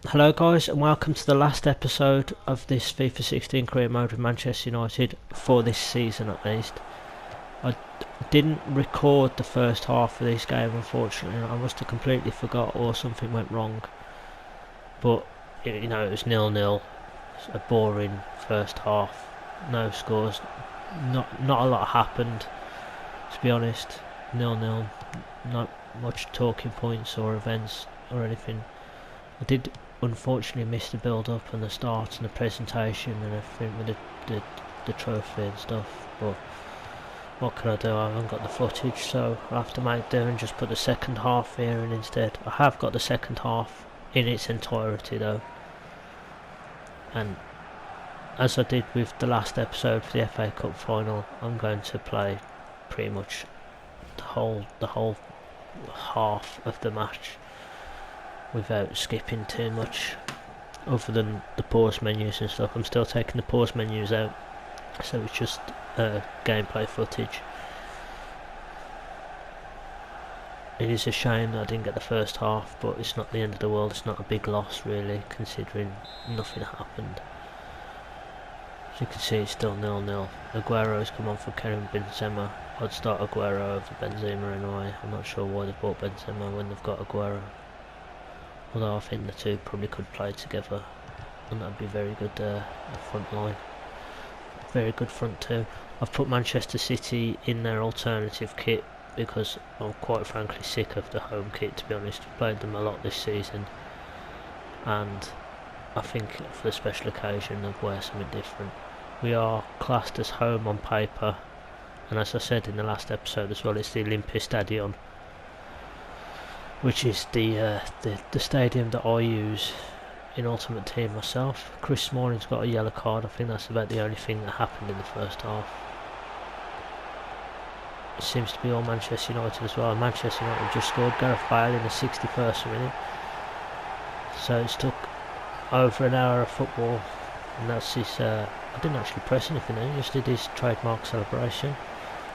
Hello guys and welcome to the last episode of this FIFA 16 career mode with Manchester United for this season at least. I didn't record the first half of this game unfortunately. I must have completely forgot or something went wrong. But you know, it was 0-0. A boring first half. No scores. Not a lot happened, to be honest. 0-0. Not much talking points or events or anything. I did unfortunately missed the build up and the start and the presentation and everything with the trophy and stuff, but what can I do? I haven't got the footage, so I'll have to make do and just put the second half here in instead. I have got the second half in its entirety though, and as I did with the last episode for the FA Cup final, I'm going to play pretty much the whole half of the match without skipping too much, other than the pause menus and stuff. I'm still taking the pause menus out, so it's just gameplay footage. It is a shame that I didn't get the first half, but it's not the end of the world. It's not a big loss really, considering nothing happened. As you can see, it's still 0-0. Aguero's come on for Karim Benzema. I'd start Aguero over Benzema anyway. I'm not sure why they've bought Benzema when they've got Aguero. Although I think the two probably could play together, and that'd be very good front line. Very good front two. I've put Manchester City in their alternative kit because I'm quite frankly sick of the home kit, to be honest. I've played them a lot this season, and I think for the special occasion I'd wear something different. We are classed as home on paper, and as I said in the last episode as well, it's the Olympia Stadion, which is the stadium that I use in Ultimate Team myself. Chris Smalling's got a yellow card. I think that's about the only thing that happened in the first half. It seems to be all Manchester United as well. Manchester United just scored. Gareth Bale in the 61st minute. So it's took over an hour of football, and that's his. I didn't actually press anything then. He just did his trademark celebration.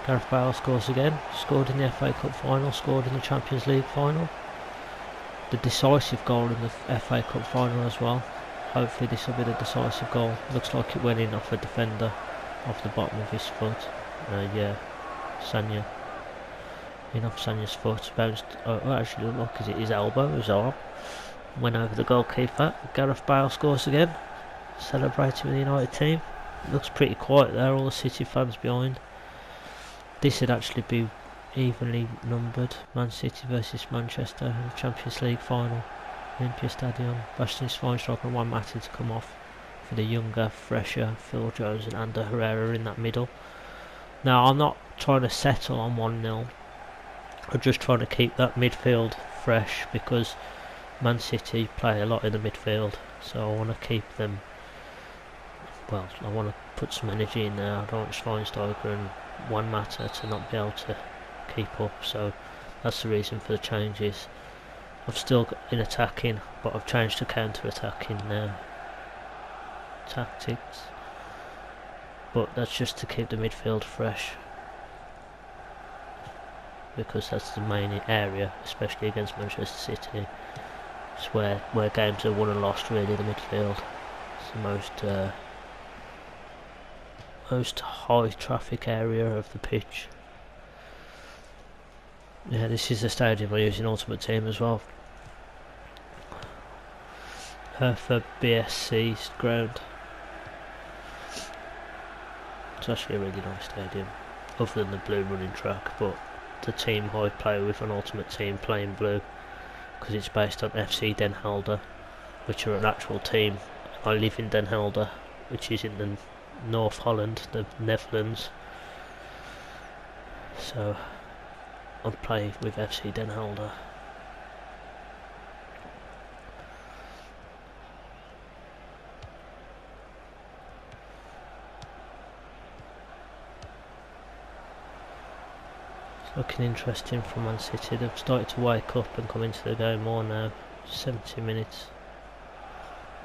Gareth Bale scores again, scored in the FA Cup final, scored in the Champions League final. The decisive goal in the FA Cup final as well. Hopefully this will be the decisive goal. Looks like it went in off a defender, off the bottom of his foot. Yeah, Sanya. In off Sanya's foot, bounced, actually look, is it his elbow, his arm? Went over the goalkeeper. Gareth Bale scores again, celebrating with the United team. Looks pretty quiet there, all the City fans behind. This would actually be evenly numbered. Man City versus Manchester in the Champions League final. Olympia Stadium. Bastian Schweinsteiger and Juan Mata to come off for the younger, fresher Phil Jones and Ander Herrera in that middle. Now I'm not trying to settle on 1-0. I'm just trying to keep that midfield fresh because Man City play a lot in the midfield. So I want to keep them. Well, I want to put some energy in there. I don't want Schweinsteiger and Juan Mata to not be able to keep up, so that's the reason for the changes. I've still got in attacking, but I've changed to counter-attacking now. Tactics. But that's just to keep the midfield fresh, because that's the main area, especially against Manchester City. It's where games are won and lost really, the midfield. It's the most high traffic area of the pitch. Yeah, this is the stadium I use in Ultimate Team as well. For BSC's ground. It's actually a really nice stadium, other than the blue running track, but the team I play with on Ultimate Team play in blue because it's based on FC Den Helder, which are an actual team. I live in Den Helder, which is in the North Holland, the Netherlands. So I play with FC Den Helder. It's looking interesting for Man City. They've started to wake up and come into the game more now. 70 minutes.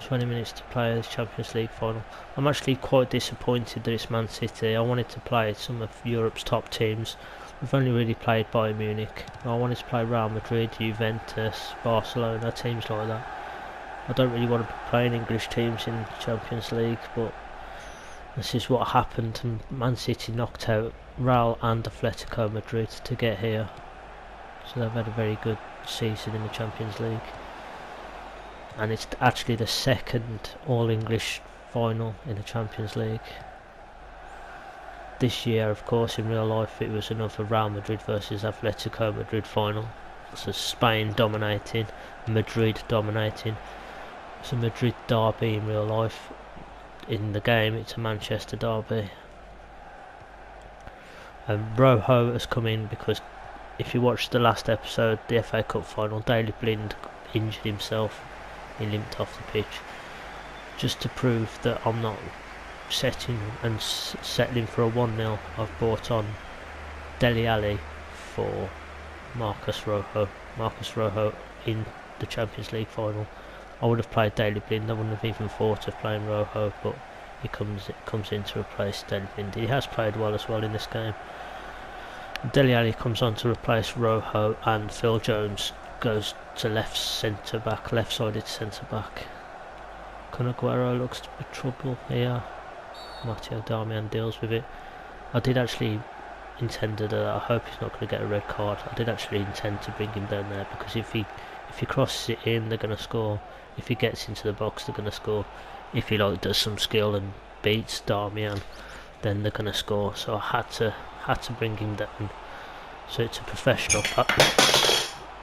20 minutes to play this Champions League final. I'm actually quite disappointed that it's Man City. I wanted to play some of Europe's top teams. We've only really played Bayern Munich. I wanted to play Real Madrid, Juventus, Barcelona, teams like that. I don't really want to be playing English teams in Champions League, but this is what happened, and Man City knocked out Real and Atletico Madrid to get here. So they've had a very good season in the Champions League. And it's actually the second all-English final in the Champions League. This year, of course, in real life, it was another Real Madrid versus Atletico Madrid final. So Spain dominating, Madrid dominating. It's a Madrid derby in real life. In the game, it's a Manchester derby. Rojo has come in because if you watched the last episode, the FA Cup final, Daley Blind injured himself. He limped off the pitch. Just to prove that I'm not settling for a 1-0, I've brought on Dele Alli for Marcus Rojo. Marcus Rojo in the Champions League final. I would have played Daley Blind. I wouldn't have even thought of playing Rojo, but he comes in to replace Daley Blind. He has played well as well in this game. Dele Alli comes on to replace Rojo, and Phil Jones goes to left-sided centre back. Kun Aguero looks to be trouble here. Matteo Darmian deals with it. I did actually intend to. I hope he's not going to get a red card. I did actually intend to bring him down there because if he crosses it in, they're going to score. If he gets into the box, they're going to score. If he does some skill and beats Darmian, then they're going to score. So I had to bring him down. So it's a professional.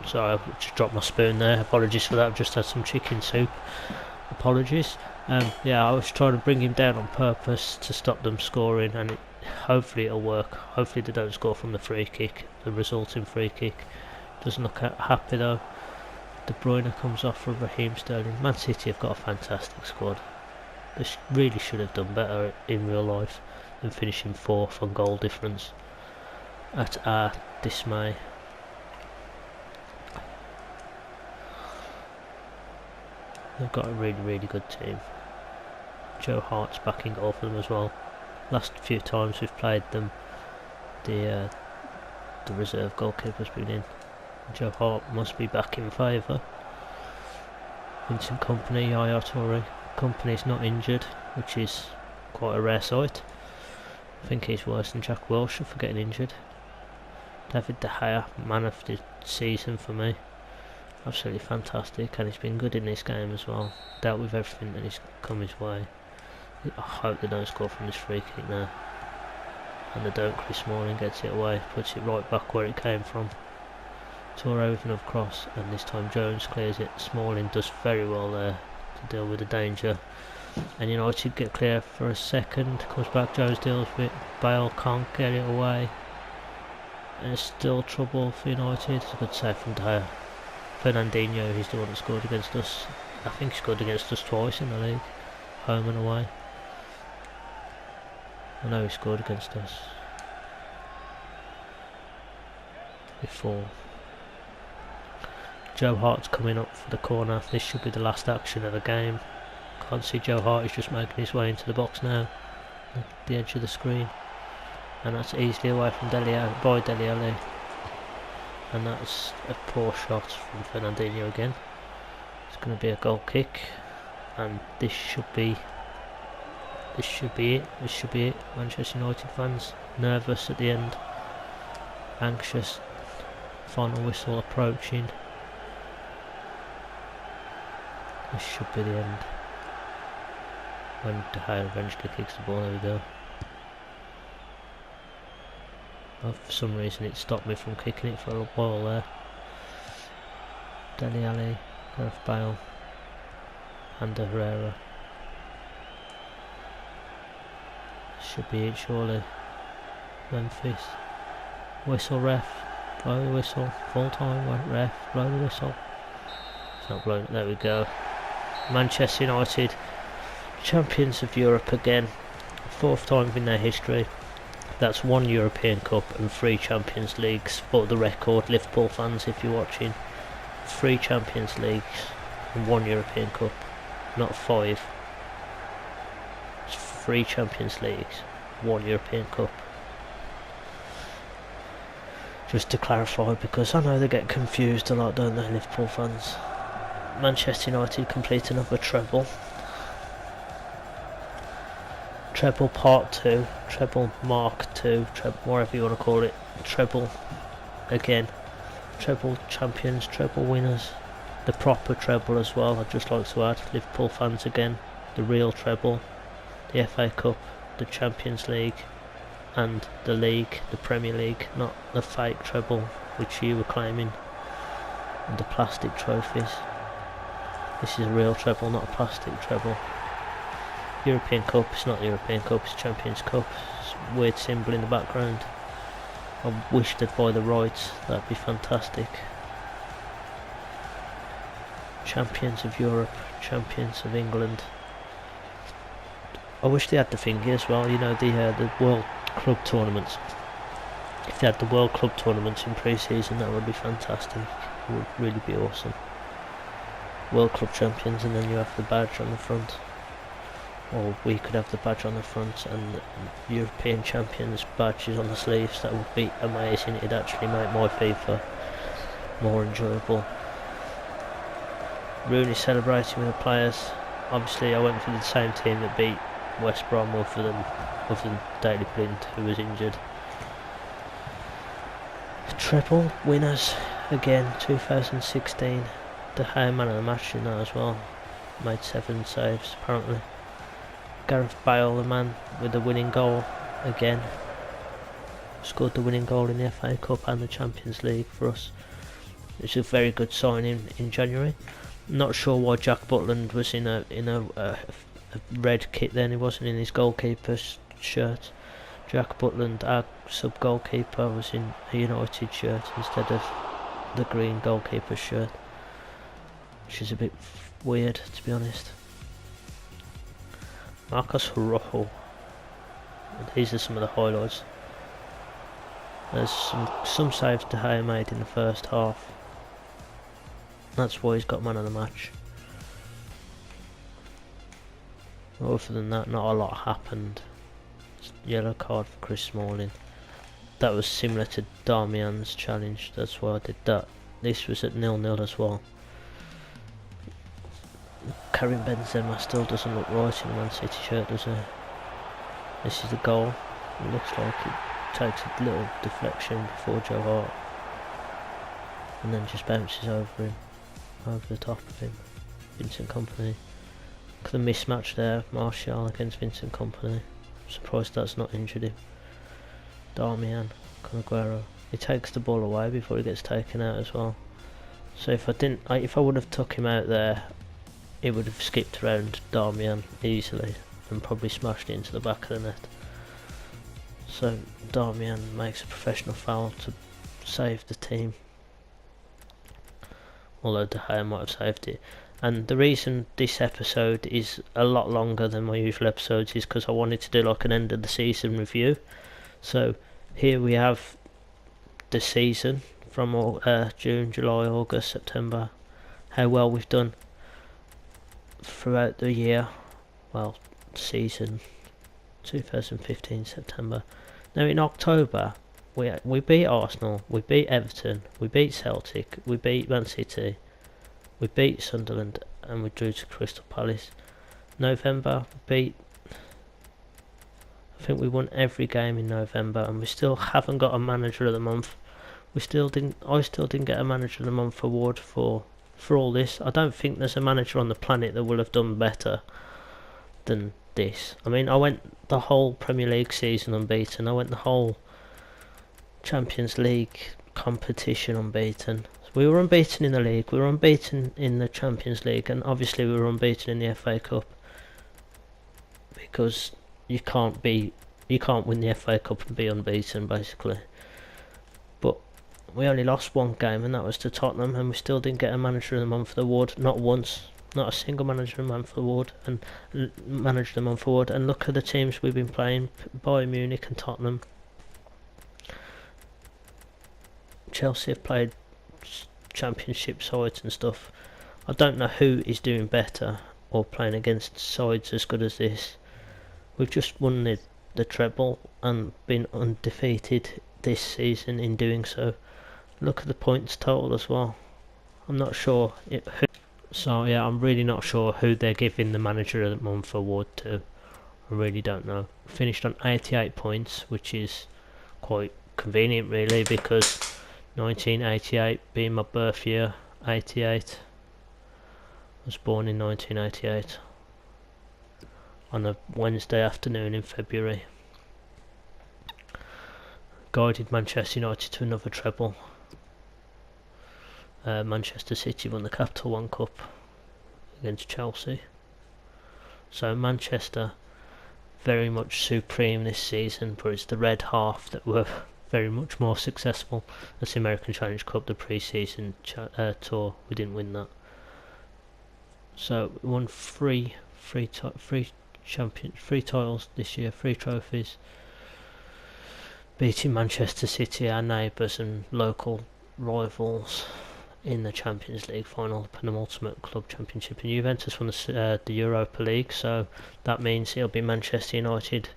Sorry, I just dropped my spoon there. Apologies for that. I've just had some chicken soup. Apologies. Yeah, I was trying to bring him down on purpose to stop them scoring, and hopefully it'll work. Hopefully they don't score from the free kick, the resulting free kick. Doesn't look happy though. De Bruyne comes off for Raheem Sterling. Man City have got a fantastic squad. They really should have done better in real life than finishing 4th on goal difference. At our dismay. They've got a really good team. Joe Hart's back in goal for them as well. Last few times we've played them, the reserve goalkeeper's been in. Joe Hart must be back in favour. Vincent Kompany, Yaya Toure. Kompany's not injured, which is quite a rare sight. I think he's worse than Jack Wilshere for getting injured. David De Gea, man of the season for me. Absolutely fantastic, and he's been good in this game as well. Dealt with everything that has come his way. I hope they don't score from this free kick now. And they don't. Chris Smalling gets it away, puts it right back where it came from. Toure with another cross, and this time Jones clears it. Smalling does very well there to deal with the danger. And United get clear for a second. Comes back, Jones deals with it. Bale can't get it away. And it's still trouble for United. It's a good save from De Gea. Fernandinho, he's the one that scored against us. I think he scored against us twice in the league, home and away. I know he scored against us before. Joe Hart's coming up for the corner. This should be the last action of the game. Can't see Joe Hart, he's just making his way into the box now, at the edge of the screen. And that's easily away from Dele Alli. And that's a poor shot from Fernandinho again. It's going to be a goal kick, and this should be it. Manchester United fans nervous at the end, anxious. Final whistle approaching. This should be the end. When De Gea eventually kicks the ball, there we go. Well, for some reason it stopped me from kicking it for a while there. Dele Alli, Gareth Bale, and Herrera. Should be it surely. Memphis. Whistle, ref. Blow the whistle. Full time, ref. Blow the whistle. It's not blowing. There we go. Manchester United, champions of Europe again. 4th time in their history. That's 1 European Cup and 3 Champions Leagues. For the record, Liverpool fans, if you're watching, 3 Champions Leagues and 1 European Cup, not 5. It's 3 Champions Leagues, 1 European Cup. Just to clarify, because I know they get confused a lot, don't they, Liverpool fans? Manchester United complete another treble. Treble Part 2, Treble Mark 2, treble, whatever you want to call it. Treble again. Treble champions, treble winners. The proper treble as well, I'd just like to add. Liverpool fans again. The real treble. The FA Cup, the Champions League, and the league, the Premier League, not the fake treble which you were claiming. And the plastic trophies. This is a real treble, not a plastic treble. European Cup, it's not the European Cup, it's Champions Cup. It's a weird symbol in the background. I wish they'd buy the rights, that'd be fantastic. Champions of Europe, Champions of England. I wish they had the thingy as well, you know, the World Club tournaments. If they had the World Club tournaments in pre-season, that would be fantastic. It would really be awesome. World Club Champions, and then you have the badge on the front. Or we could have the badge on the front and the European Champions badges on the sleeves. That would be amazing. It'd actually make my FIFA more enjoyable. Rooney celebrating with the players. Obviously I went for the same team that beat West Brom other than Daley Blind, who was injured. Treble winners again, 2016. De Gea man of the match in that as well. Made 7 saves apparently. Gareth Bale, the man with the winning goal again. Scored the winning goal in the FA Cup and the Champions League for us. It's a very good signing in January. Not sure why Jack Butland was in a red kit then. He wasn't in his goalkeeper's shirt. Jack Butland, our sub goalkeeper, was in a United shirt instead of the green goalkeeper's shirt, which is a bit weird to be honest. Marcus Rojo. These are some of the highlights. There's some saves De Gea made in the first half. That's why he's got man of the match. Other than that, not a lot happened. Yellow card for Chris Smalling. That was similar to Darmian's challenge, that's why I did that. This was at 0-0 as well. Karim Benzema still doesn't look right in the Man City shirt, does he? This is the goal. It looks like it takes a little deflection before Joe Hart and then just bounces over him, over the top of him. Vincent Kompany. Look at the mismatch there, Martial against Vincent Kompany. Surprised that's not injured him. Darmian, Aguero. He takes the ball away before he gets taken out as well. So if I would have took him out there, he would have skipped around Darmian easily and probably smashed it into the back of the net. So Darmian makes a professional foul to save the team, although De Gea might have saved it. And the reason this episode is a lot longer than my usual episodes is because I wanted to do like an end of the season review. So here we have the season from June, July, August, September, how well we've done throughout the year. Well, season 2015 September. Now in October we beat Arsenal, we beat Everton, we beat Celtic, we beat Man City, we beat Sunderland, and we drew to Crystal Palace. November we I think we won every game in November, and we still haven't got a manager of the month. I still didn't get a manager of the month award for all this. I don't think there's a manager on the planet that will have done better than this. I mean, I went the whole Premier League season unbeaten. I went the whole Champions League competition unbeaten. We were unbeaten in the league, we were unbeaten in the Champions League, and obviously we were unbeaten in the FA Cup, because you can't win the FA Cup and be unbeaten basically. But we only lost one game, and that was to Tottenham, and we still didn't get a manager of the month award, not once. Not a single manager of the month award, and manager of the month award. And look at the teams we've been playing: Bayern Munich and Tottenham. Chelsea have played championship sides and stuff. I don't know who is doing better or playing against sides as good as this. We've just won the treble and been undefeated this season in doing so. Look at the points total as well. I'm not sure So yeah, I'm really not sure who they're giving the Manager of the Month award to. I really don't know. Finished on 88 points, which is quite convenient really, because 1988 being my birth year, 88. I was born in 1988 on a Wednesday afternoon in February. Guided Manchester United to another treble. Manchester City won the Capital One Cup against Chelsea. So Manchester very much supreme this season, but it's the red half that were very much more successful. That's the American Challenge Cup, the pre-season tour. We didn't win that. So we won three titles this year, 3 trophies, beating Manchester City, our neighbours and local rivals, in the Champions League final, the penultimate club championship. And Juventus won the Europa League, so that means it'll be Manchester United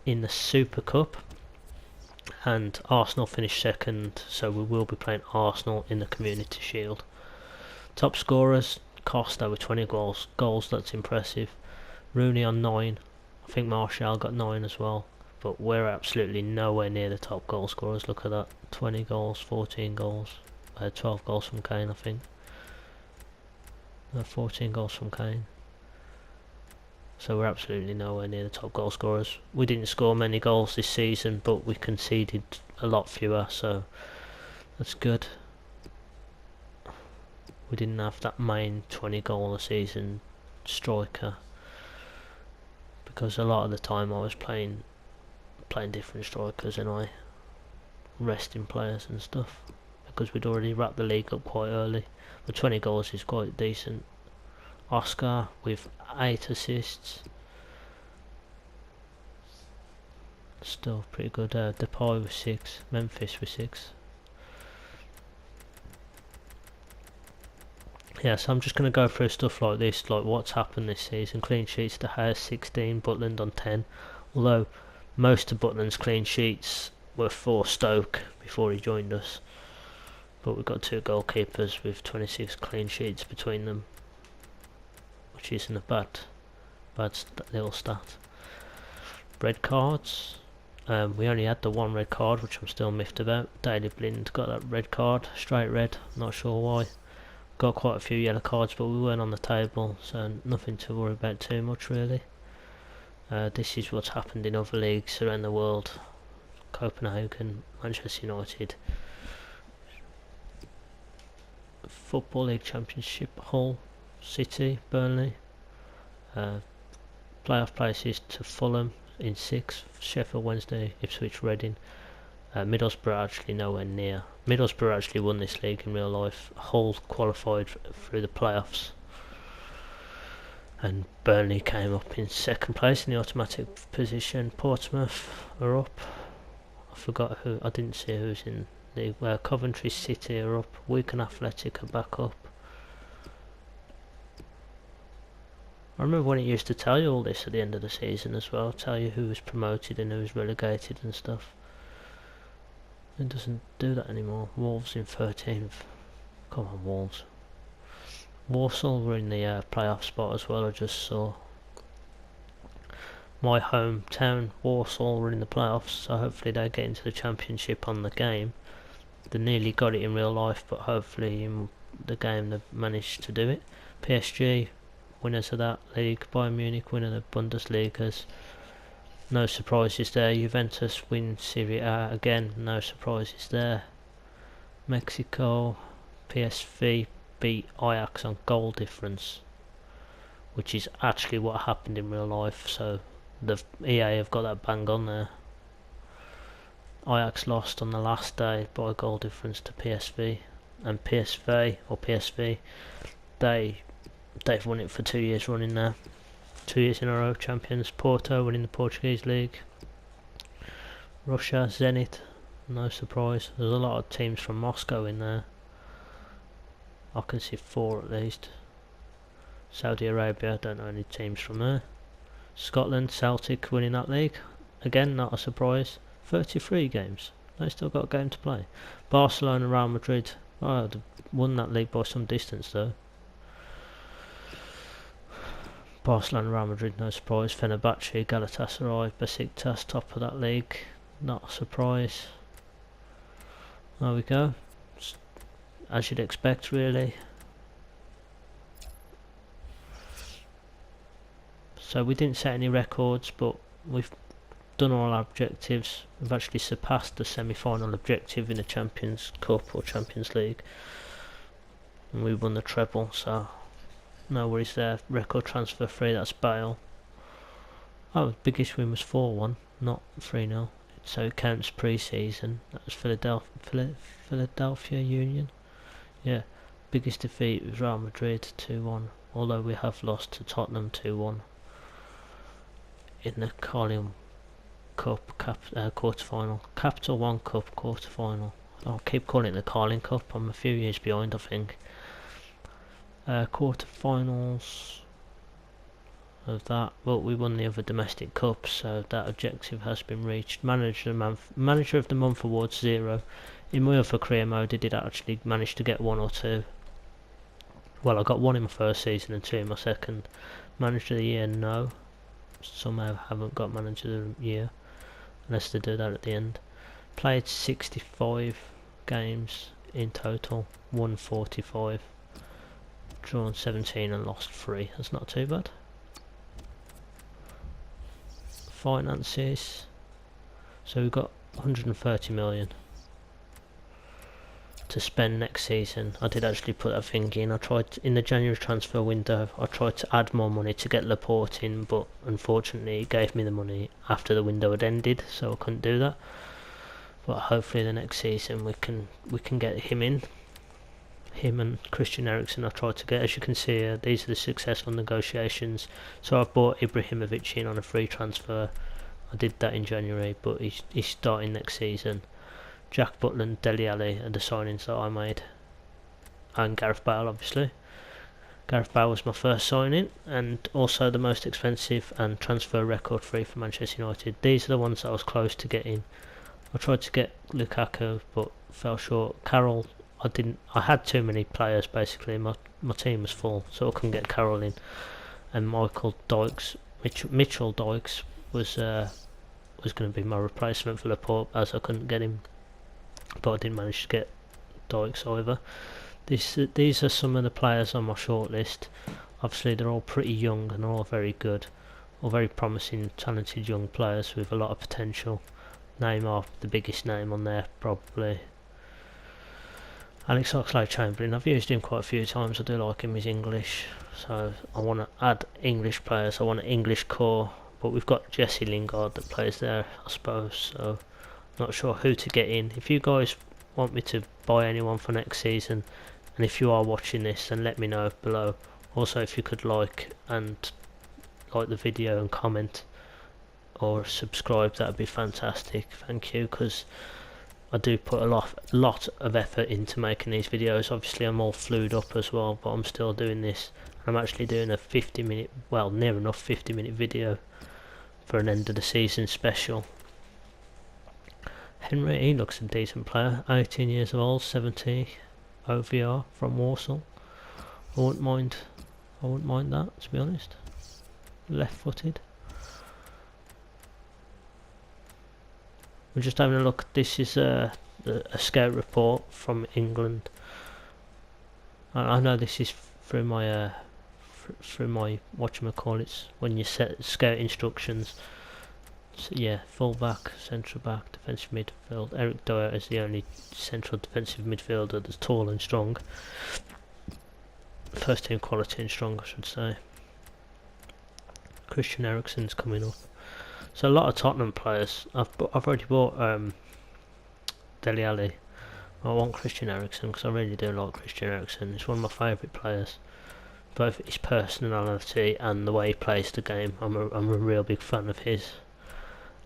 in the Super Cup, and Arsenal finished second, so we will be playing Arsenal in the Community Shield. Top scorers, Costa with 20 goals, that's impressive. Rooney on 9, I think Martial got 9 as well, but we're absolutely nowhere near the top goal scorers. Look at that, 20 goals, 14 goals, 12 goals from Kane I think, 14 goals from Kane. So we're absolutely nowhere near the top goal scorers. We didn't score many goals this season, but we conceded a lot fewer, so that's good. We didn't have that main 20 goal a season striker, because a lot of the time I was playing different strikers and I resting players and stuff, because we'd already wrapped the league up quite early. But 20 goals is quite decent. Oscar with 8 assists, still pretty good. Depay with 6, Memphis with 6. Yeah, so I'm just going to go through stuff like this, like what's happened this season. Clean sheets, De Gea 16, Butland on 10. Although most of Butland's clean sheets were for Stoke before he joined us. But we've got 2 goalkeepers with 26 clean sheets between them, which isn't a bad little stat. Red cards. We only had the 1 red card, which I'm still miffed about. Daley Blind got that red card, straight red, not sure why. Got quite a few yellow cards, but we weren't on the table, so nothing to worry about too much really. This is what's happened in other leagues around the world. Copenhagen, Manchester United. Football League Championship, Hull, City, Burnley. Playoff places to Fulham in 6th, Sheffield Wednesday, Ipswich, Reading. Middlesbrough actually nowhere near. Middlesbrough actually won this league in real life. Hull qualified through the playoffs, and Burnley came up in 2nd place in the automatic position. Portsmouth are up. I forgot who. I didn't see who's in the Coventry City are up. Wigan Athletic are back up. I remember when it used to tell you all this at the end of the season as well, tell you who was promoted and who was relegated and stuff. It doesn't do that anymore. Wolves in 13th. Come on, Wolves. Walsall were in the playoff spot as well, I just saw. My hometown, Walsall, were in the playoffs, so hopefully they get into the championship on the game. They nearly got it in real life, but hopefully in the game they've managed to do it. PSG, winners of that league. Bayern Munich, winner of the Bundesliga. No surprises there. Juventus win Serie A again, no surprises there. Mexico, PSV beat Ajax on goal difference, which is actually what happened in real life, so the EA have got that bang on there. Ajax lost on the last day by goal difference to PSV, and PSV, they've won it for 2 years running now. 2 years in a row champions. Porto winning the Portuguese league. Russia, Zenit, no surprise. There's a lot of teams from Moscow in there. I can see 4 at least. Saudi Arabia, don't know any teams from there. Scotland, Celtic winning that league. Again, not a surprise. 33 games. They still got a game to play. Barcelona, Real Madrid. Oh, they won that league by some distance though. Barcelona, Real Madrid, no surprise. Fenerbahce, Galatasaray, Besiktas, top of that league, not a surprise. There we go, as you'd expect really. So we didn't set any records, but we've done all our objectives. We've actually surpassed the semi-final objective in the Champions Cup or Champions League, and we won the treble, so no worries there. Record transfer free, that's Bale. Oh, the biggest win was 4-1, not 3-0, so it counts pre-season. That was Philadelphia Union. Yeah, biggest defeat was Real Madrid 2-1, although we have lost to Tottenham 2-1 in the Carling Cup quarter-final. Capital One Cup quarter-final. I'll keep calling it the Carling Cup, I'm a few years behind I think. Quarter-finals of that, but we won the other domestic cups, so that objective has been reached. Manager of the month awards 0. In my other career mode I did actually manage to get 1 or 2. Well, I got 1 in my first season and 2 in my second. Manager of the year, no. Somehow haven't got manager of the year, unless they do that at the end. Played 65 games in total, won 45, drawn 17 and lost 3. That's not too bad. Finances, so we've got 130 million to spend next season. I did actually put that thing in. I tried in the January transfer window, I tried to add more money to get Laporte in, but unfortunately it gave me the money after the window had ended, so I couldn't do that. But hopefully the next season we can get him in. Him and Christian Eriksen I tried to get. As you can see here, these are the successful negotiations. So I bought Ibrahimovic in on a free transfer. I did that in January, but he's starting next season. Jack Butland and Dele Alli are the signings that I made, and Gareth Bale obviously. Gareth Bale was my first signing, and also the most expensive and transfer record free for Manchester United. These are the ones that I was close to getting. I tried to get Lukaku but fell short. Carroll, I had too many players basically. My team was full, so I couldn't get Carroll in. And Mitchell Dykes was going to be my replacement for Laporte, as I couldn't get him, but I didn't manage to get Dykes either. These are some of the players on my shortlist. Obviously they're all pretty young and all very good, all very promising, talented young players with a lot of potential. Neymar, the biggest name on there probably. Alex Oxlade-Chamberlain, I've used him quite a few times. I do like him, he's English, so I want to add English players. I want an English core, but we've got Jesse Lingard that plays there I suppose, so not sure who to get in. If you guys want me to buy anyone for next season, and if you are watching this, then let me know below. Also, if you could like the video and comment or subscribe, that would be fantastic. Thank you, because I do put a lot of effort into making these videos. Obviously I'm all flued up as well, but I'm still doing this. I'm actually doing a 50-minute, well, near enough 50-minute video for an end of the season special. Henry, he looks a decent player, 18 years old, 70 OVR from Warsaw. I wouldn't mind that, to be honest. Left-footed. We're just having a look. This is a scout report from England. I know this is through my whatchamacallits, when you set scout instructions. So yeah, full back, central back, defensive midfield. Eric Dyer is the only central defensive midfielder that's tall and strong. First team quality and strong, I should say. Christian Eriksen's coming up. So a lot of Tottenham players. I've already bought Dele Alli. I want Christian Eriksen because I really do like Christian Eriksen. He's one of my favourite players. Both his personality and the way he plays the game. I'm a real big fan of his.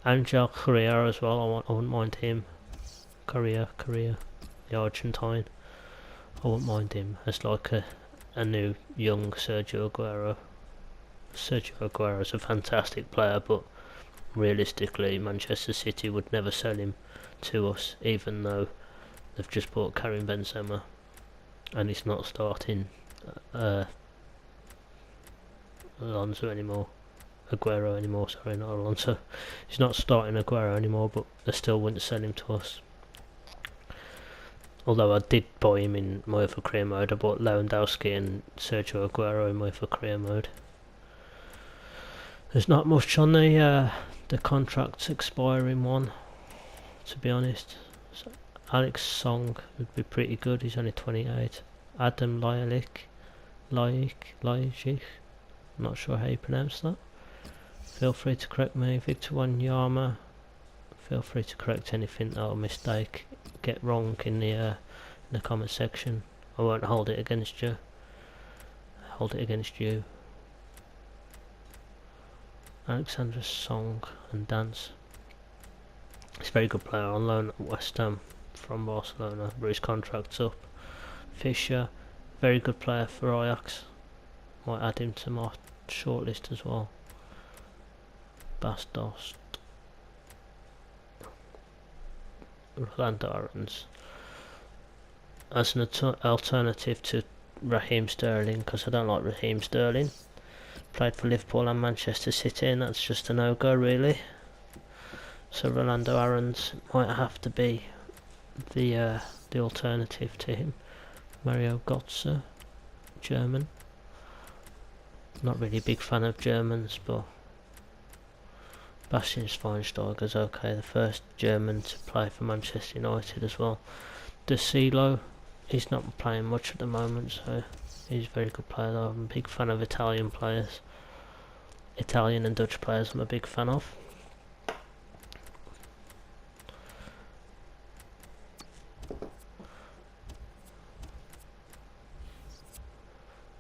Angel Correa as well. I wouldn't mind him. Correa, the Argentine. I wouldn't mind him as like a new young Sergio Aguero. Sergio Aguero is a fantastic player, but realistically Manchester City would never sell him to us, even though they've just bought Karim Benzema and he's not starting Alonso anymore. Aguero anymore, sorry, not Alonso. He's not starting Aguero anymore, but they still wouldn't sell him to us. Although I did buy him in my other career mode. I bought Lewandowski and Sergio Aguero in my other career mode. There's not much on the contracts expiring one, to be honest. So Alex Song would be pretty good, he's only 28. Adam Lajik, I'm not sure how you pronounce that. Feel free to correct me. Victor Wanyama, feel free to correct anything that I'll get wrong in the comment section. I won't hold it against you. Hold it against you. Alexander Song and Dance. He's a very good player on loan at West Ham from Barcelona, but his contract's up. Fisher, very good player for Ajax. Might add him to my shortlist as well. Bastos. Rolando Aarons. As an alternative to Raheem Sterling, because I don't like Raheem Sterling. Played for Liverpool and Manchester City, and that's just a no-go really. So Rolando Aarons might have to be the alternative to him. Mario Götze, German. Not really a big fan of Germans, but Bastian Schweinsteiger's okay, the first German to play for Manchester United as well. De Silo, he's not playing much at the moment, so he's a very good player though. I'm a big fan of Italian players. Italian and Dutch players I'm a big fan of.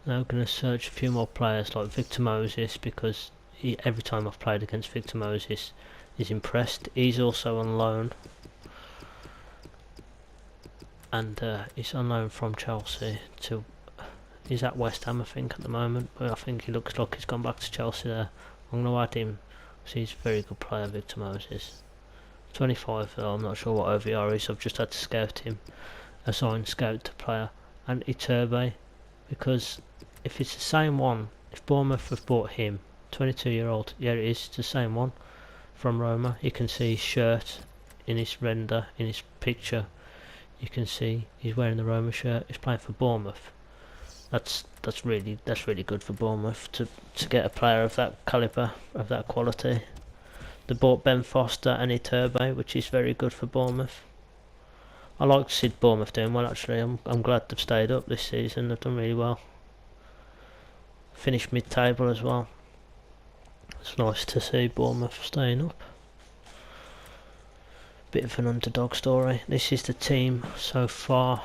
Now I'm going to search a few more players like Victor Moses, because every time I've played against Victor Moses he's impressed. He's also on loan, and he's on loan from Chelsea to, he's at West Ham I think at the moment, but I think he looks like he's gone back to Chelsea there. I'm going to add him, because he's a very good player, Victor Moses. 25 though, I'm not sure what OVR is, I've just had to scout him, assign scout to player. And Iturbe, because if it's the same one, if Bournemouth have bought him, 22-year-old, yeah it is, it's the same one from Roma. You can see his shirt in his render, in his picture, you can see he's wearing the Roma shirt, he's playing for Bournemouth. That's really good for Bournemouth to get a player of that calibre, of that quality. They bought Ben Foster and Iturbe, which is very good for Bournemouth. I like to see Bournemouth doing well actually. I'm glad they've stayed up this season, they've done really well. Finished mid-table as well. It's nice to see Bournemouth staying up. Bit of an underdog story. This is the team so far.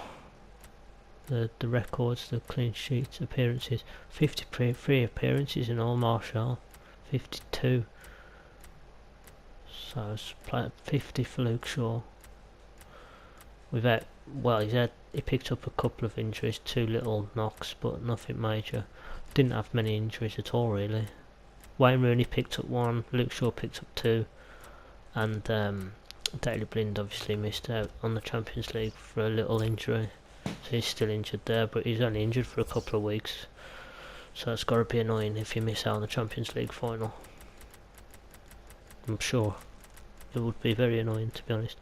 The records, the clean sheets, appearances. 53 appearances in all, Martial. 52. So it's 50 for Luke Shaw. He picked up a couple of injuries, 2 little knocks, but nothing major. Didn't have many injuries at all really. Wayne Rooney picked up 1, Luke Shaw picked up 2, and Daley Blind obviously missed out on the Champions League for a little injury. So he's still injured there, but he's only injured for a couple of weeks. So it's got to be annoying if you miss out on the Champions League final. I'm sure it would be very annoying, to be honest.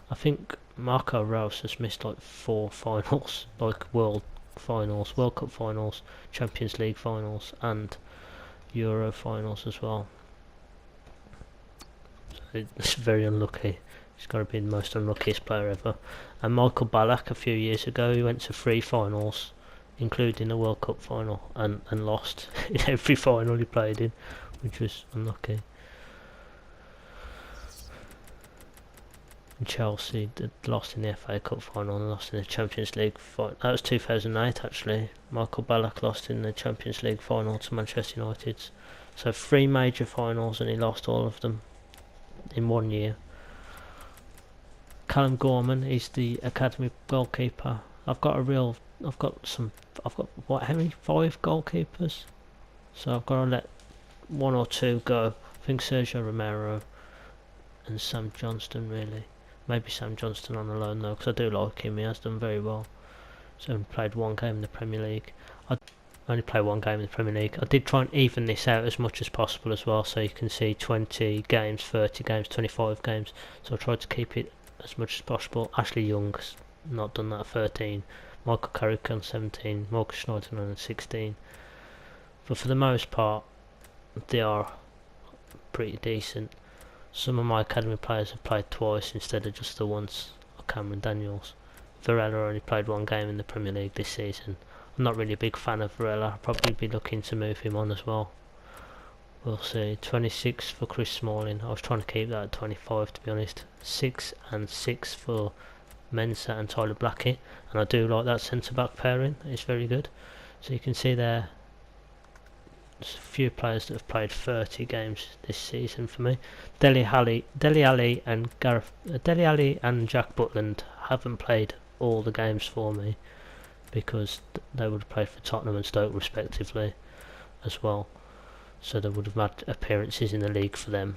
I think Marco Reus has missed like 4 finals, like World Cup finals, Champions League finals and Euro finals as well. So it's very unlucky. He's got to be the most unluckiest player ever. And Michael Ballack a few years ago, he went to 3 finals, including the World Cup final, and lost in every final he played in, which was unlucky. And Chelsea lost in the FA Cup final and lost in the Champions League final. That was 2008 actually. Michael Ballack lost in the Champions League final to Manchester United. So 3 major finals and he lost all of them in 1 year. Callum Gorman is the academy goalkeeper. I've got what, how many? 5 goalkeepers? So I've got to let 1 or 2 go. I think Sergio Romero and Sam Johnston really. Maybe Sam Johnston on the loan though, because I do like him, he has done very well. So he played 1 game in the Premier League. only play one game in the Premier League. I did try and even this out as much as possible as well, so you can see 20 games, 30 games, 25 games. So I tried to keep it as much as possible. Ashley Young's not done that at 13. Michael Carrick on 17. Marcus Schneider on 16. But for the most part, they are pretty decent. Some of my academy players have played twice instead of just the once. Cameron Daniels. Varela only played one game in the Premier League this season. I'm not really a big fan of Varela. I'll probably be looking to move him on as well. We'll see. 26 for Chris Smalling. I was trying to keep that at 25 to be honest. 6 and 6 for Mensah and Tyler Blackett. And I do like that centre-back pairing. It's very good. So you can see there, there's a few players that have played 30 games this season for me. Dele Alli and Jack Butland haven't played all the games for me because they would have played for Tottenham and Stoke respectively as well. So they would have had appearances in the league for them.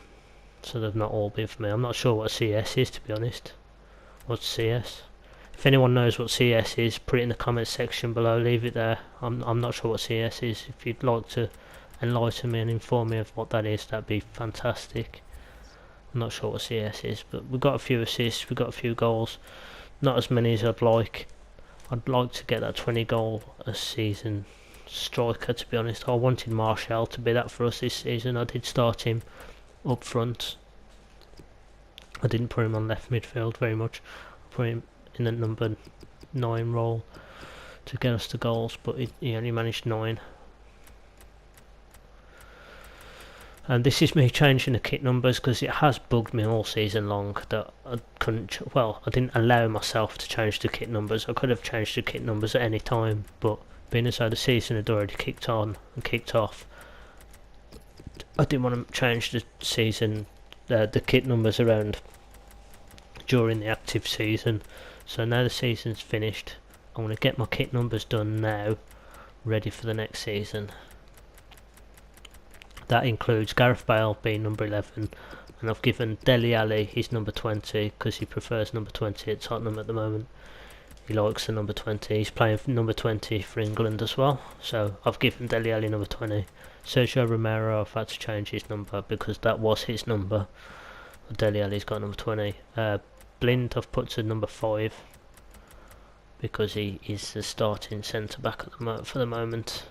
So they've not all been for me. I'm not sure what CS is to be honest. What's CS? If anyone knows what CS is, put it in the comments section below. Leave it there. I'm not sure what CS is. If you'd like to enlighten me and inform me of what that is, that'd be fantastic. I'm not sure what CS is, but we've got a few assists, we've got a few goals. Not as many as I'd like. I'd like to get that 20 goal a season striker to be honest. I wanted Martial to be that for us this season. I did start him up front. I didn't put him on left midfield very much. I put him in the number 9 role to get us the goals, but he only managed 9. And this is me changing the kit numbers because it has bugged me all season long that I couldn't, I didn't allow myself to change the kit numbers. I could have changed the kit numbers at any time, but being as though the season had already kicked on and kicked off, I didn't want to change the season, the kit numbers around during the active season. So now the season's finished, I'm going to get my kit numbers done now, ready for the next season. That includes Gareth Bale being number 11, and I've given Dele Alli his number 20 because he prefers number 20 at Tottenham at the moment. He likes the number 20. He's playing for number 20 for England as well, so I've given Dele Alli number 20. Sergio Romero, I've had to change his number because that was his number. Dele Alli's got number 20. Blind I've put to number 5 because he is the starting centre back at for the moment.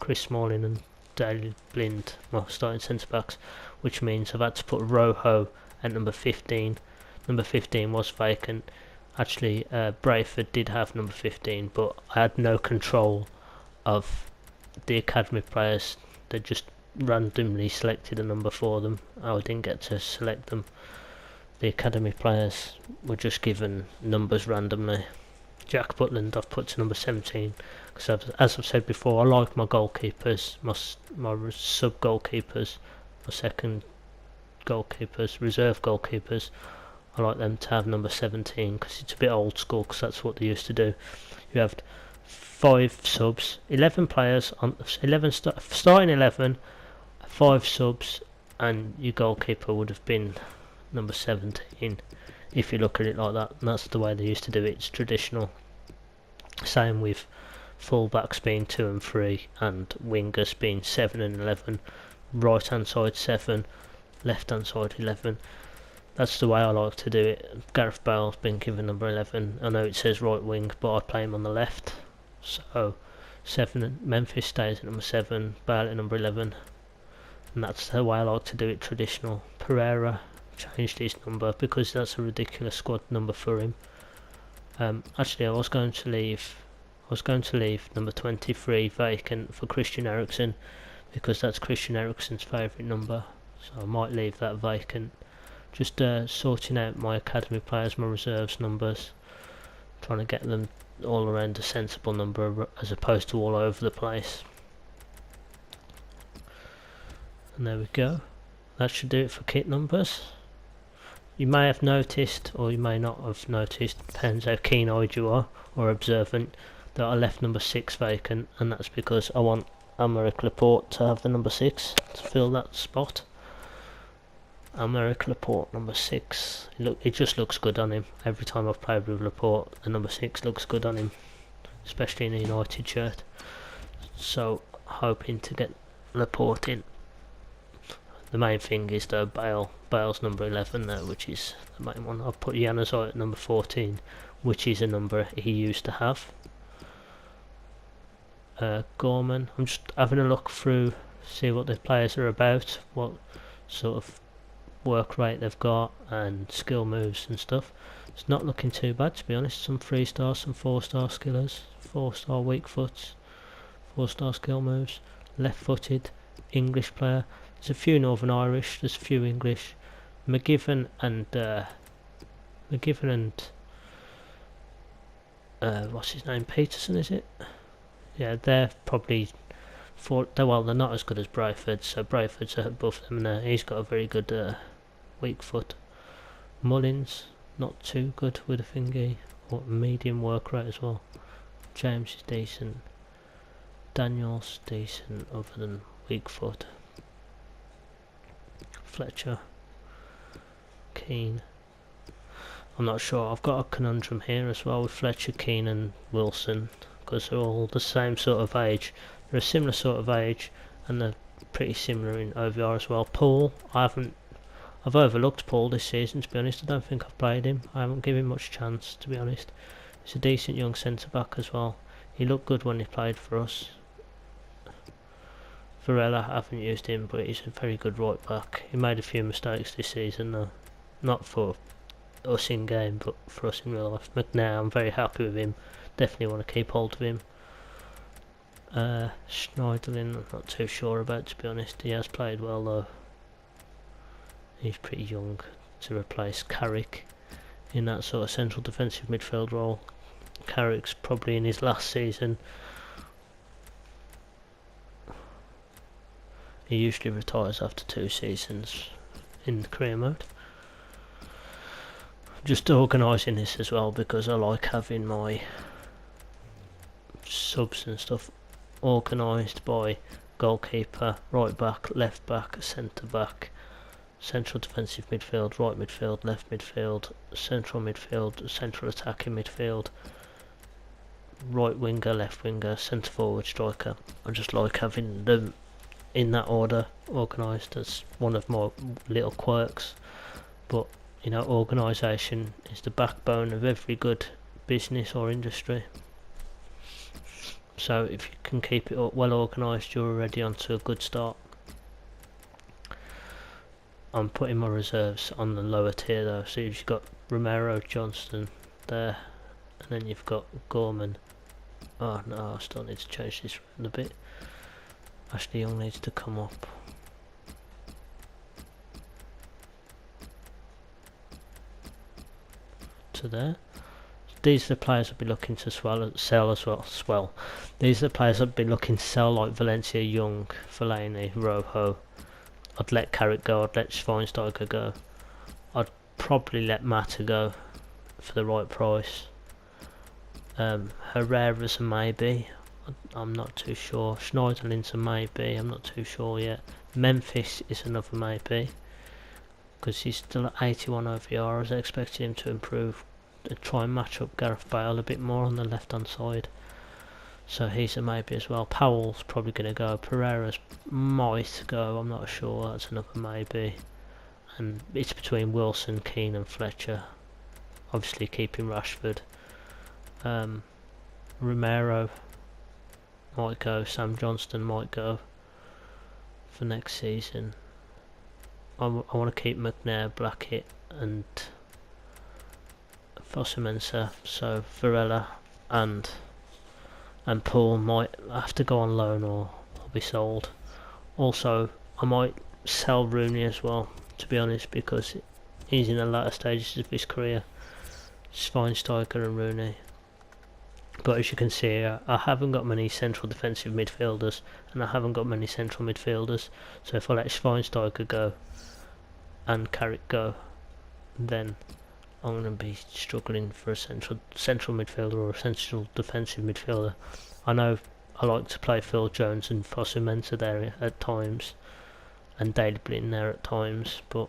Chris Smalling and Daley Blind, well, starting centre backs, which means I've had to put Rojo at number 15. Number 15 was vacant. Actually, Brayford did have number 15, but I had no control of the academy players. They just randomly selected a number for them. I didn't get to select them. The academy players were just given numbers randomly. Jack Butland I've put to number 17 because, as I've said before, I like my goalkeepers, my sub goalkeepers, my second goalkeepers, reserve goalkeepers. I like them to have number 17 because it's a bit old school, because that's what they used to do. You have 5 subs, 11 players on 11 starting 11, 5 subs, and your goalkeeper would have been number 17 if you look at it like that. And that's the way they used to do it. It's traditional. Same with full-backs being 2 and 3 and wingers being 7 and 11, right hand side 7, left hand side 11. That's the way I like to do it. Gareth Bale's been given number 11. I know it says right wing, but I play him on the left. So 7, Memphis stays at number 7, Bale at number 11. And that's the way I like to do it, traditional. Pereira changed his number because that's a ridiculous squad number for him. Actually, I was going to leave number 23 vacant for Christian Eriksen because that's Christian Eriksen's favourite number. So I might leave that vacant. Just sorting out my academy players, my reserves numbers, trying to get them all around a sensible number as opposed to all over the place. And there we go. That should do it for kit numbers. You may have noticed, or you may not have noticed, depends how keen-eyed you are or observant, that I left number 6 vacant, and that's because I want Aymeric Laporte to have the number 6 to fill that spot. Aymeric Laporte, number 6. It just looks good on him. Every time I've played with Laporte, the number 6 looks good on him, especially in a United shirt. so hoping to get Laporte in. The main thing is though Bale's number 11 there, which is the main one. I'll put Januzaj at number 14, which is a number he used to have. Gorman, I'm just having a look through, see what the players are about, what sort of work rate they've got and skill moves and stuff. It's not looking too bad, to be honest. Some 3-star, some 4-star skillers, 4-star weak foots, 4-star skill moves, left-footed, English player. There's a few Northern Irish, there's a few English. McGivern and what's his name, Peterson, is it? Yeah, they're probably they're not as good as Brayford, so Brayford's above them, and he's got a very good weak foot. Mullins, not too good with a thingy, or medium work rate as well. James is decent. Daniel's decent, other than weak foot. Fletcher, Keane. I'm not sure. I've got a conundrum here as well with Fletcher, Keane, and Wilson, because they're all the same sort of age. They're a similar sort of age, and they're pretty similar in OVR as well. Paul, I've overlooked Paul this season, to be honest. I don't think I've played him. I haven't given him much chance, to be honest. He's a decent young centre back as well. He looked good when he played for us. Varela, I haven't used him, but he's a very good right back. He made a few mistakes this season though. Not for us in game, but for us in real life. McNair, I'm very happy with him. Definitely want to keep hold of him. Schneiderlin, I'm not too sure about, to be honest. He has played well though. He's pretty young to replace Carrick in that sort of central defensive midfield role. Carrick's probably in his last season. He usually retires after 2 seasons in career mode. Just organising this as well, because I like having my subs and stuff organised by goalkeeper, right back, left back, centre back, central defensive midfield, right midfield, left midfield, central attacking midfield, right winger, left winger, centre forward, striker. I just like having them in that order, organised. As one of my little quirks, but you know, organisation is the backbone of every good business or industry. So if you can keep it well organised, you're already onto a good start. I'm putting my reserves on the lower tier though, so you've got Romero, Johnston there, and then you've got Gorman. Oh no, I still need to change this around a bit. Ashley Young needs to come up. To there. These are the players I'd be looking to sell as well. These are the players I'd be looking to sell, like Valencia, Young, Fellaini, Rojo. I'd let Carrick go, I'd let Schweinsteiger go. I'd probably let Mata go for the right price. Herrera's a maybe. I'm not too sure. Schneiderlin's a maybe. I'm not too sure yet. Memphis is another maybe, because he's still at 81 OVR. I was expecting him to improve and try and match up Gareth Bale a bit more on the left hand side, so he's a maybe as well. Powell's probably going to go. Pereira's might go, I'm not sure. That's another maybe, and it's between Wilson, Keane and Fletcher. Obviously keeping Rashford. Romero might go. Sam Johnston might go for next season. I want to keep McNair, Blackett and Fosu-Mensah, so Varela and Paul might have to go on loan or be sold. Also, I might sell Rooney as well, to be honest, because he's in the latter stages of his career. Schweinsteiger and Rooney. But as you can see, I haven't got many central defensive midfielders, and I haven't got many central midfielders, so if I let Schweinsteiger go and Carrick go, then I'm going to be struggling for a central midfielder or a central defensive midfielder. I know I like to play Phil Jones and Fosu-Mensah there at times, and Daley Blind there at times, but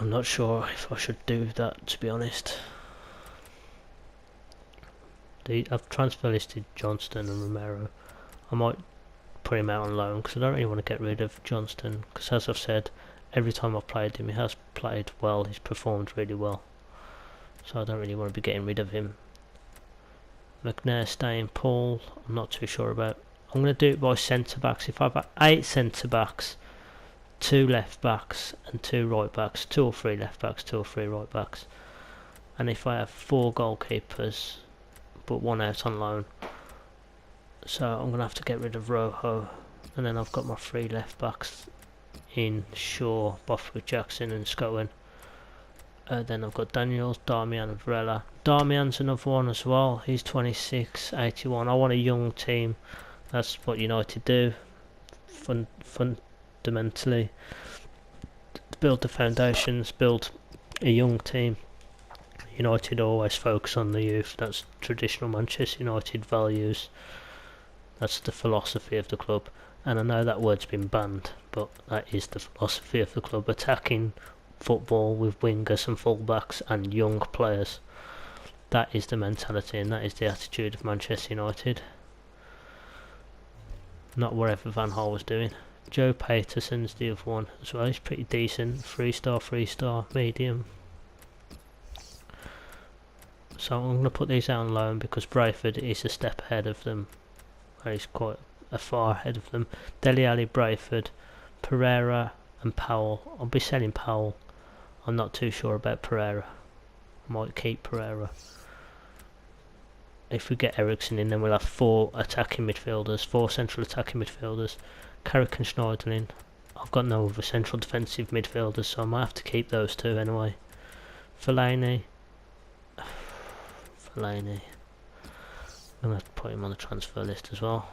I'm not sure if I should do that, to be honest. I've transfer listed Johnston and Romero. I might put him out on loan because I don't really want to get rid of Johnston, because as I've said, every time I've played him he has played well, he's performed really well, so I don't really want to be getting rid of him. McNair staying, Paul I'm not too sure about. I'm going to do it by centre backs. If I've got 8 centre backs, 2 left backs and 2 right backs, 2 or 3 left backs, 2 or 3 right backs, and if I have 4 goalkeepers but 1 out on loan, so I'm going to have to get rid of Rojo, and then I've got my 3 left backs in Shaw, Bothwick, Jackson and Scowen. Then I've got Daniels, Darmian and Varela. Darmian's another one as well, he's 26, 81. I want a young team, that's what United do, fundamentally. Build the foundations, build a young team. United always focus on the youth, that's traditional Manchester United values. That's the philosophy of the club, and I know that word's been banned, but that is the philosophy of the club. Attacking football with wingers and fullbacks and young players. That is the mentality and that is the attitude of Manchester United. Not whatever Van Gaal was doing. Joe Paterson's the other one as well, he's pretty decent. 3-star, medium. So I'm going to put these out on loan because Brayford is a step ahead of them. He's quite far ahead of them. Dele Alli, Brayford, Pereira and Powell. I'll be selling Powell. I'm not too sure about Pereira. I might keep Pereira. If we get Ericsson in, then we'll have 4 attacking midfielders, 4 central attacking midfielders. Carrick and Schneiderlin. I've got no other central defensive midfielders, so I might have to keep those 2 anyway. Fellaini. I'm going to have to put him on the transfer list as well.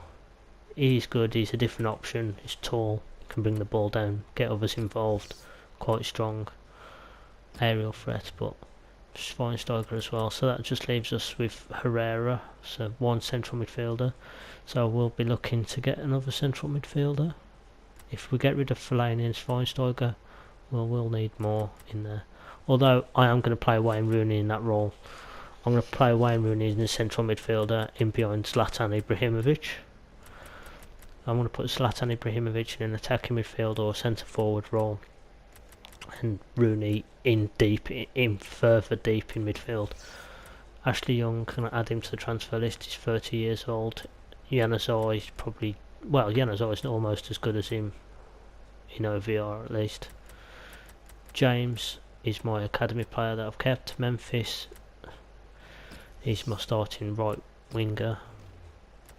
He's good, he's a different option, he's tall, can bring the ball down, get others involved, quite strong. Aerial threat, but Schweinsteiger as well. So that just leaves us with Herrera, so 1 central midfielder. So we'll be looking to get another central midfielder. If we get rid of Fellaini and Schweinsteiger, we'll need more in there. Although I am going to play Wayne Rooney in that role. I'm going to play Wayne Rooney as a central midfielder in behind Zlatan Ibrahimovic. I'm going to put Zlatan Ibrahimovic in an attacking midfield or centre forward role, and Rooney further deep in midfield. Ashley Young, can I add him to the transfer list? He's 30 years old. Januzaj is probably, well, Januzaj is almost as good as him in OVR at least. James is my academy player that I've kept. Memphis, he's my starting right winger.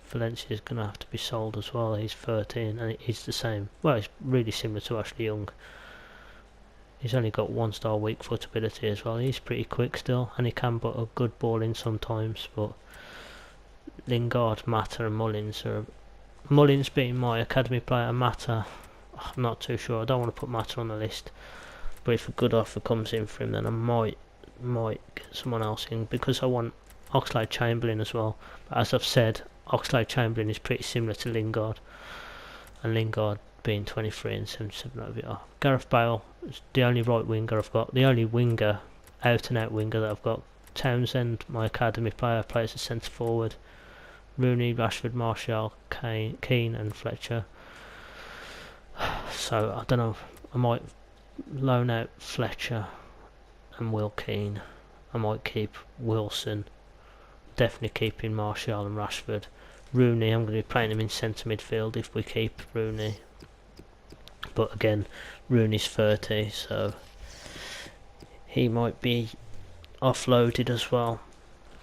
Valencia is going to have to be sold as well. He's 13 and he's the same. Well, he's really similar to Ashley Young. He's only got 1-star weak foot ability as well. He's pretty quick still, and he can put a good ball in sometimes. But Lingard, Mata, and Mullins are Mullins being my academy player. Mata, I'm not too sure. I don't want to put Mata on the list. But if a good offer comes in for him, then I might get someone else in, because I want Oxlade-Chamberlain as well. But as I've said, Oxlade-Chamberlain is pretty similar to Lingard, and Lingard being 23 and 77 OVR. Gareth Bale is the only right winger I've got, the only winger, out and out winger that I've got. Townsend, my academy player, plays as centre forward. Rooney, Rashford, Martial, Keane and Fletcher. So I don't know, I might loan out Fletcher and Will Keane. I might keep Wilson, definitely keeping Martial and Rashford. Rooney, I'm going to be playing him in centre midfield if we keep Rooney. But again, Rooney's 30, so he might be offloaded as well,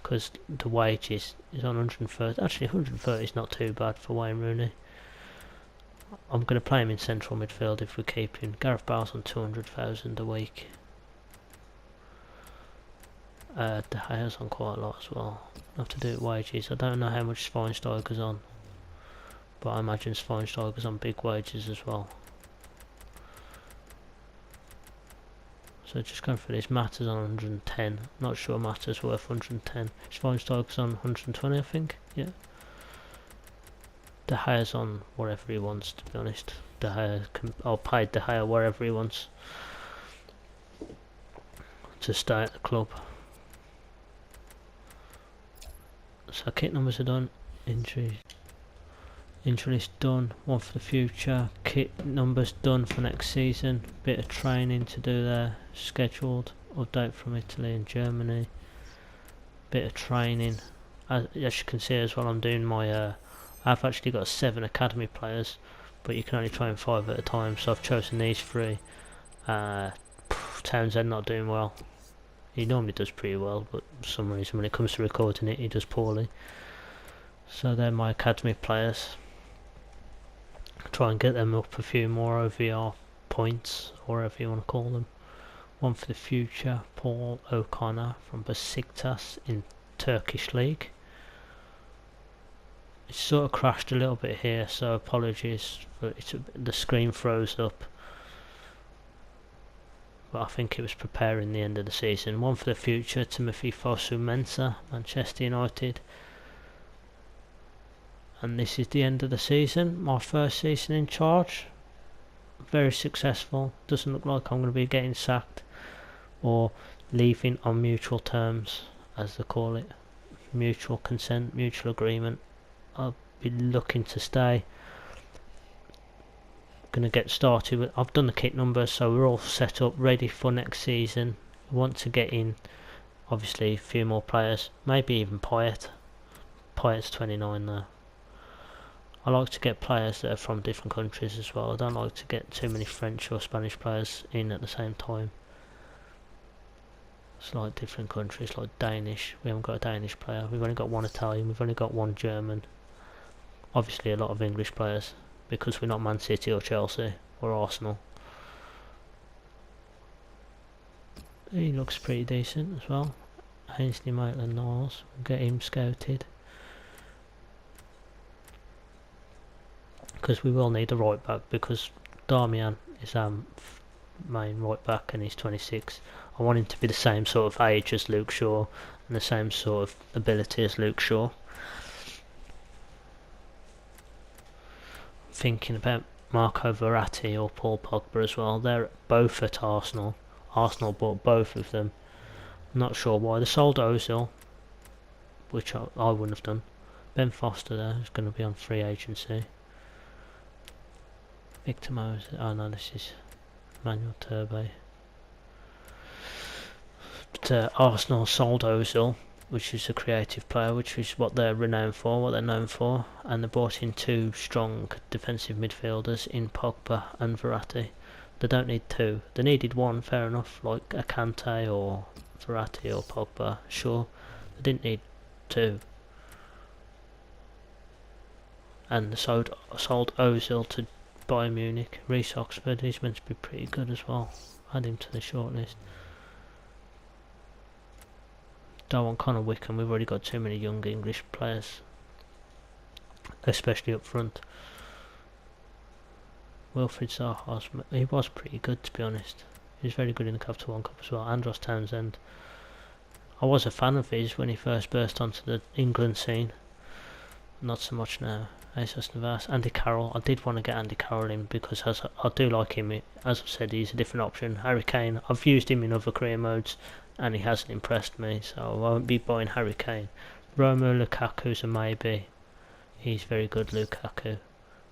because the wages is on 130. Actually, 130 is not too bad for Wayne Rooney. I'm going to play him in central midfield if we keep him. Gareth Bale's on 200,000 a week. De Gea's on quite a lot as well. I have to do it wages. I don't know how much Schweinsteiger's on, but I imagine Schweinsteiger's on big wages as well. So just going for this, Mata's on 110. Not sure Mata's worth 110. Schweinsteiger's on 120, I think. Yeah. De Gea's on whatever he wants, to be honest. I'll pay De Gea wherever he wants to stay at the club. So kit numbers are done. Injury list done. One for the future. Kit numbers done for next season. Bit of training to do there. Scheduled. Update from Italy and Germany. Bit of training. As you can see as well, I'm doing my I've actually got 7 academy players, but you can only train 5 at a time, so I've chosen these 3. Townsend not doing well. He normally does pretty well, but for some reason when it comes to recording it, he does poorly. So they're my academy players. Try and get them up a few more OVR points, or whatever you want to call them. One for the future, Paul O'Connor from Besiktas in Turkish League. It sort of crashed a little bit here, so apologies, but the screen froze up. But I think it was preparing the end of the season. One for the future, Timothy Fosu-Mensah, Manchester United. And this is the end of the season, my first season in charge. Very successful. Doesn't look like I'm going to be getting sacked or leaving on mutual terms, as they call it. Mutual consent, mutual agreement. I'll be looking to stay. Gonna get started with, I've done the kit numbers, so we're all set up ready for next season. We want to get in obviously a few more players, maybe even Payet. Payet's 29 now. I like to get players that are from different countries as well. I don't like to get too many French or Spanish players in at the same time. It's like different countries, like Danish. We haven't got a Danish player. We've only got 1 Italian. We've only got 1 German. Obviously a lot of English players, because we're not Man City or Chelsea or Arsenal. He looks pretty decent as well. Ainsley Maitland-Niles, we'll get him scouted. Because we will need a right back, because Darmian is our main right back and he's 26. I want him to be the same sort of age as Luke Shaw and the same sort of ability as Luke Shaw. Thinking about Marco Verratti or Paul Pogba as well. They're both at Arsenal. Arsenal bought both of them. I'm not sure why. They sold Ozil, which I wouldn't have done. Ben Foster there is going to be on free agency. Victor Moses. Oh no, this is Manuel Turbe. But Arsenal sold Ozil, which is a creative player, which is what they're renowned for, what they're known for, and they brought in 2 strong defensive midfielders in Pogba and Verratti. They don't need 2. They needed 1, fair enough, like a Kante or Verratti or Pogba, sure. They didn't need 2. And they sold Ozil to Bayern Munich. Reece Oxford, he's meant to be pretty good as well. Add him to the shortlist. Don't want Connor Wickham, we've already got too many young English players, especially up front. Wilfried Zaha, he was pretty good to be honest. He was very good in the Capital One Cup as well. Andros Townsend, I was a fan of his when he first burst onto the England scene. Not so much now. Jesus Navas, Andy Carroll, I did want to get Andy Carroll in because I do like him. As I've said, he's a different option. Harry Kane, I've used him in other career modes and he hasn't impressed me, so I won't be buying Harry Kane. Romelu Lukaku's a maybe. He's very good, Lukaku,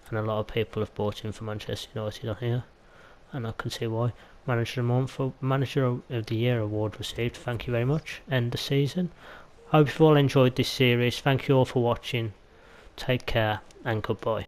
and a lot of people have bought him for Manchester United on here, and I can see why. Manager of the Month, Manager of the Year award received. Thank you very much. End the season. Hope you've all enjoyed this series. Thank you all for watching. Take care and goodbye.